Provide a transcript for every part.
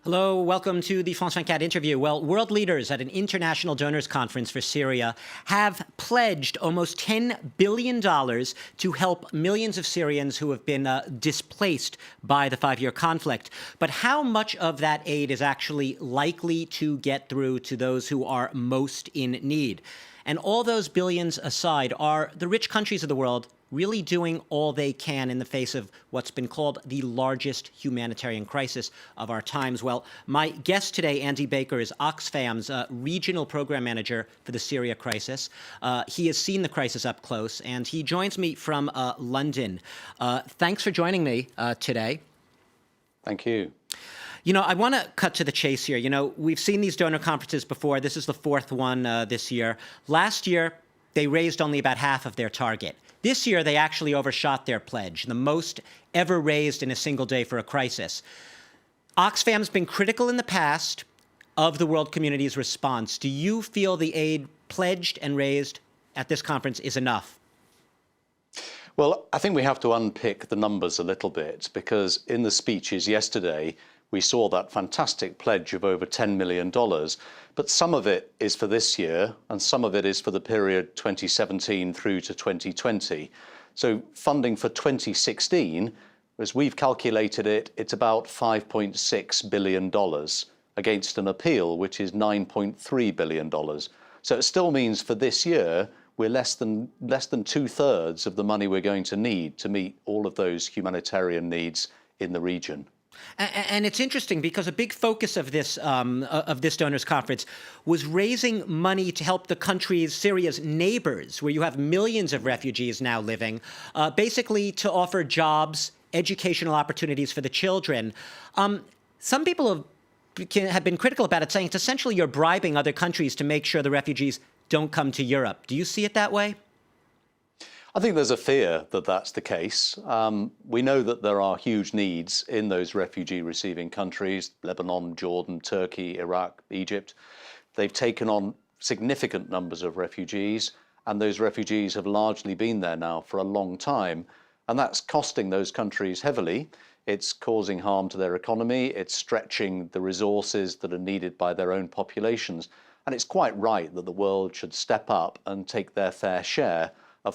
Hello, welcome to the France 24 interview. Well, world leaders at an international donors conference for Syria have pledged almost $10 billion to help millions of Syrians who have been displaced by the five-year conflict. But how much of that aid is actually likely to get through to those who are most in need? And all those billions aside, are the rich countries of the world really doing all they can in the face of what's been called the largest humanitarian crisis of our times? Well, my guest today, Andy Baker, is Oxfam's regional program manager for the Syria crisis. He has seen the crisis up close, and he joins me from London. Thanks for joining me today. Thank you. You know, I want to cut to the chase here. You know, we've seen these donor conferences before. This is the fourth one this year. Last year, they raised only about half of their target. This year, they actually overshot their pledge, the most ever raised in a single day for a crisis. Oxfam's been critical in the past of the world community's response. Do you feel the aid pledged and raised at this conference is enough? Well, I think we have to unpick the numbers a little bit, because in the speeches yesterday, we saw that fantastic pledge of over $10 million, but some of it is for this year and some of it is for the period 2017 through to 2020. So funding for 2016, as we've calculated it, it's about $5.6 billion against an appeal, which is $9.3 billion. So it still means for this year, we're less than 2/3 of the money we're going to need to meet all of those humanitarian needs in the region. And it's interesting because a big focus of this donors conference was raising money to help the countries, Syria's neighbors, where you have millions of refugees now living, basically to offer jobs, educational opportunities for the children. Some people have been critical about it, saying it's essentially you're bribing other countries to make sure the refugees don't come to Europe. Do you see it that way? I think there's a fear that that's the case. We know that there are huge needs in those refugee-receiving countries, Lebanon, Jordan, Turkey, Iraq, Egypt. They've taken on significant numbers of refugees, and those refugees have largely been there now for a long time. And that's costing those countries heavily. It's causing harm to their economy. It's stretching the resources that are needed by their own populations. And it's quite right that the world should step up and take their fair share of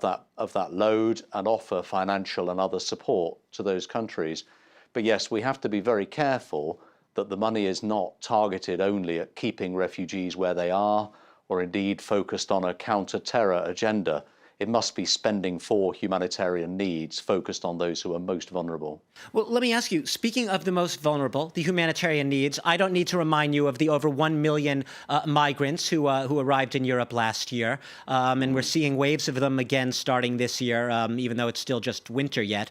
that load and offer financial and other support to those countries. But yes, we have to be very careful that the money is not targeted only at keeping refugees where they are, or indeed focused on a counter-terror agenda. It must be spending for humanitarian needs, focused on those who are most vulnerable. Well, let me ask you, speaking of the most vulnerable, the humanitarian needs, I don't need to remind you of the over 1 million migrants who arrived in Europe last year. And we're seeing waves of them again starting this year, even though it's still just winter yet.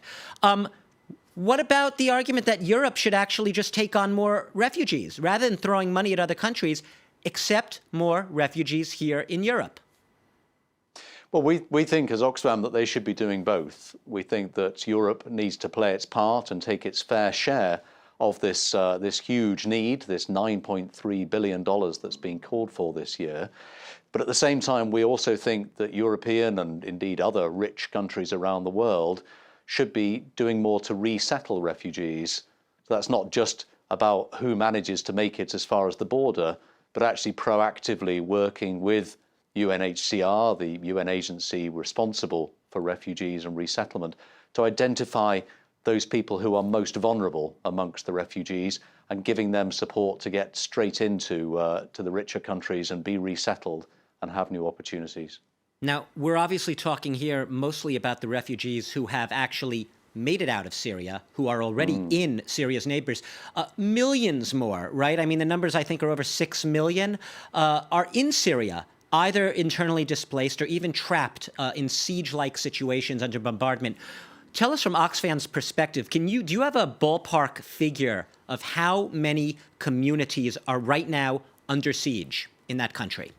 What about the argument that Europe should actually just take on more refugees rather than throwing money at other countries, accept more refugees here in Europe? Well, we think as Oxfam that they should be doing both. We think that Europe needs to play its part and take its fair share of this huge need, this $9.3 billion that's been called for this year. But at the same time, we also think that European and indeed other rich countries around the world should be doing more to resettle refugees. So that's not just about who manages to make it as far as the border, but actually proactively working with UNHCR, the UN agency responsible for refugees and resettlement, to identify those people who are most vulnerable amongst the refugees and giving them support to get straight into to the richer countries and be resettled and have new opportunities. Now, we're obviously talking here mostly about the refugees who have actually made it out of Syria, who are already in Syria's neighbors. Millions more, right? I mean, the numbers I think are over 6 million are in Syria, either internally displaced or even trapped in siege-like situations under bombardment. Tell us from Oxfam's perspective, do you have a ballpark figure of how many communities are right now under siege in that country?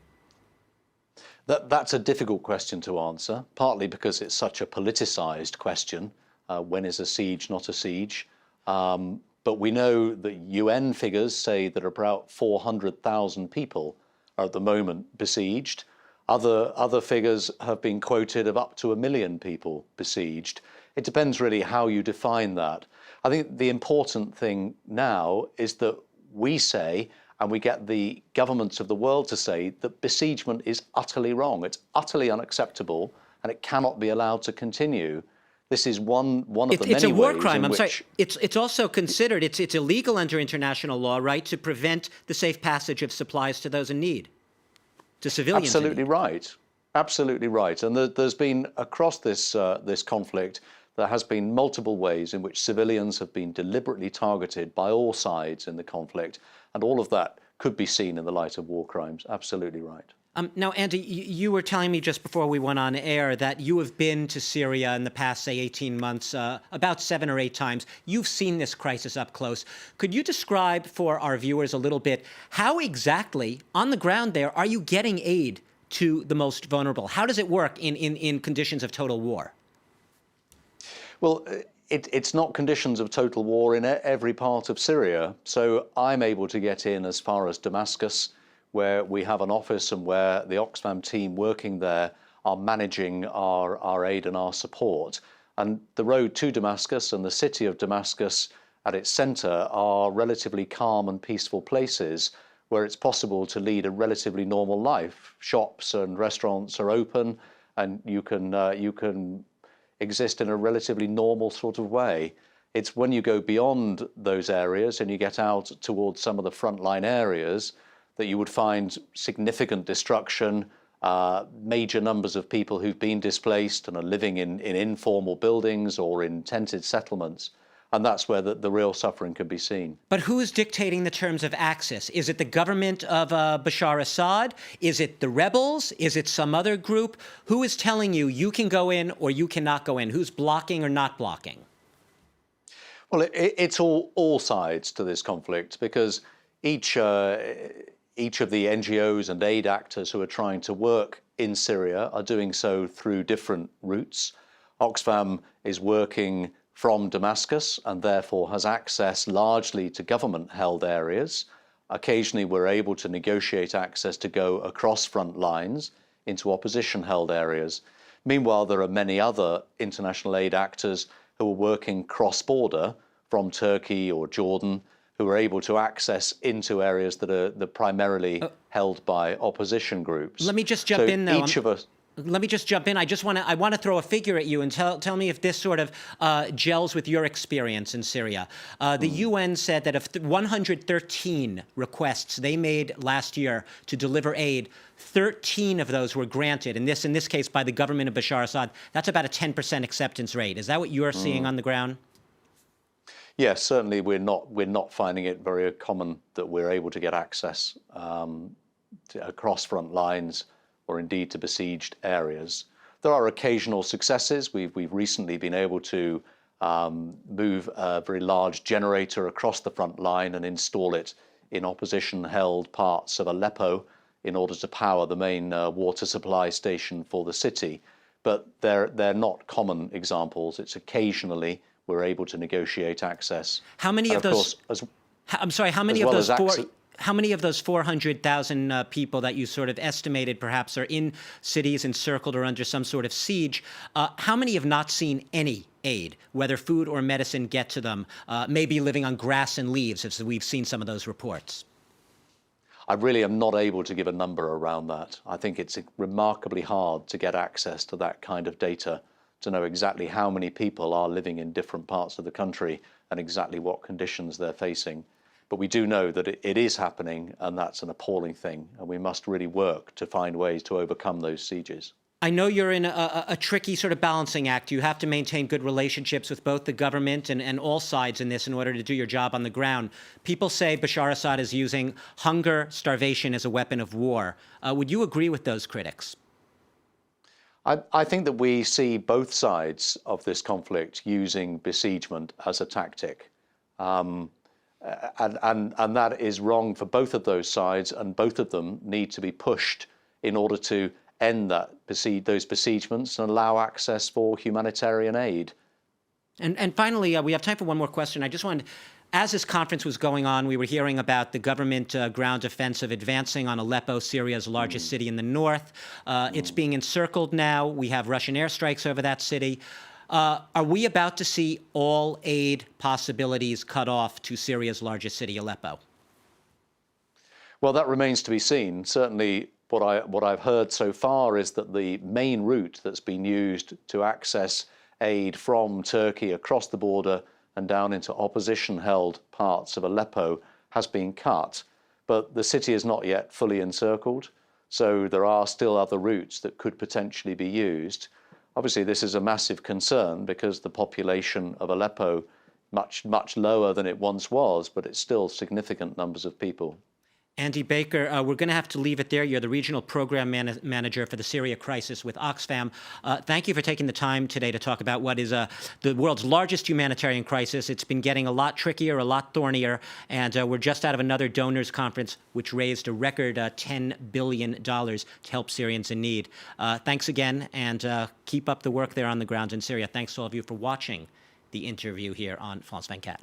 That's a difficult question to answer, partly because it's such a politicized question. When is a siege not a siege? But we know that UN figures say that about 400,000 people are at the moment besieged. Other figures have been quoted of up to 1 million people besieged. It depends really how you define that. I think the important thing now is that we say, and we get the governments of the world to say, that besiegement is utterly wrong. It's utterly unacceptable, and it cannot be allowed to continue. This is one of the many ways It's a war crime. in I'm which... sorry. It's also considered, it's illegal under international law, right, to prevent the safe passage of supplies to those in need, to civilians. Absolutely right. Absolutely right. And there's been, across this conflict, there has been multiple ways in which civilians have been deliberately targeted by all sides in the conflict. And all of that could be seen in the light of war crimes. Absolutely right. Now, Andy, you were telling me just before we went on air that you have been to Syria in the past, say, 18 months, about 7 or 8 times. You've seen this crisis up close. Could you describe for our viewers a little bit how exactly, on the ground there, are you getting aid to the most vulnerable? How does it work in conditions of total war? Well, it's not conditions of total war in every part of Syria. So I'm able to get in as far as Damascus, where we have an office and where the Oxfam team working there are managing our aid and our support. And the road to Damascus and the city of Damascus at its centre are relatively calm and peaceful places where it's possible to lead a relatively normal life. Shops and restaurants are open, and you can exist in a relatively normal sort of way. It's when you go beyond those areas and you get out towards some of the frontline areas that you would find significant destruction, major numbers of people who've been displaced and are living in informal buildings or in tented settlements. And that's where the real suffering can be seen. But who is dictating the terms of access? Is it the government of Bashar Assad? Is it the rebels? Is it some other group? Who is telling you you can go in or you cannot go in? Who's blocking or not blocking? Well, it's all sides to this conflict, because each of the NGOs and aid actors who are trying to work in Syria are doing so through different routes. Oxfam is working from Damascus and therefore has access largely to government-held areas. Occasionally, we're able to negotiate access to go across front lines into opposition-held areas. Meanwhile, there are many other international aid actors who are working cross-border from Turkey or Jordan, who are able to access into areas that are primarily held by opposition groups. Let me just jump in, though. Each of us. Let me just jump in. I want to throw a figure at you and tell me if this sort of gels with your experience in Syria. The UN said that of 113 requests they made last year to deliver aid, 13 of those were granted. And in this case, by the government of Bashar Assad. That's about a 10% acceptance rate. Is that what you're seeing on the ground? Yes, certainly we're not finding it very common that we're able to get access across front lines or indeed to besieged areas. There are occasional successes. We've recently been able to move a very large generator across the front line and install it in opposition-held parts of Aleppo in order to power the main water supply station for the city. But they're not common examples. It's occasionally we're able to negotiate access. How many of those? I'm sorry. How many of those How many of those 400,000 people that you sort of estimated perhaps are in cities encircled or under some sort of siege? How many have not seen any aid, whether food or medicine get to them, maybe living on grass and leaves, as we've seen some of those reports? I really am not able to give a number around that. I think it's remarkably hard to get access to that kind of data, to know exactly how many people are living in different parts of the country and exactly what conditions they're facing. But we do know that it is happening, and that's an appalling thing, and we must really work to find ways to overcome those sieges. I know you're in a tricky sort of balancing act. You have to maintain good relationships with both the government and all sides in this in order to do your job on the ground. People say Bashar Assad is using hunger, starvation as a weapon of war. Would you agree with those critics? I think that we see both sides of this conflict using besiegement as a tactic. And that is wrong for both of those sides, and both of them need to be pushed in order to end those besiegements and allow access for humanitarian aid. And finally, we have time for one more question. I just wanted, as this conference was going on, we were hearing about the government ground offensive advancing on Aleppo, Syria's largest city in the north. It's being encircled now. We have Russian airstrikes over that city. Are we about to see all aid possibilities cut off to Syria's largest city, Aleppo? Well, that remains to be seen. Certainly, what I've heard so far is that the main route that's been used to access aid from Turkey across the border and down into opposition-held parts of Aleppo has been cut. But the city is not yet fully encircled, so there are still other routes that could potentially be used. Obviously, this is a massive concern because the population of Aleppo much lower than it once was, but it's still significant numbers of people. Andy Baker, we're going to have to leave it there. You're the regional program manager for the Syria crisis with Oxfam. Thank you for taking the time today to talk about what is the world's largest humanitarian crisis. It's been getting a lot trickier, a lot thornier, and we're just out of another donors conference, which raised a record $10 billion to help Syrians in need. Thanks again, and keep up the work there on the ground in Syria. Thanks to all of you for watching the interview here on France 24.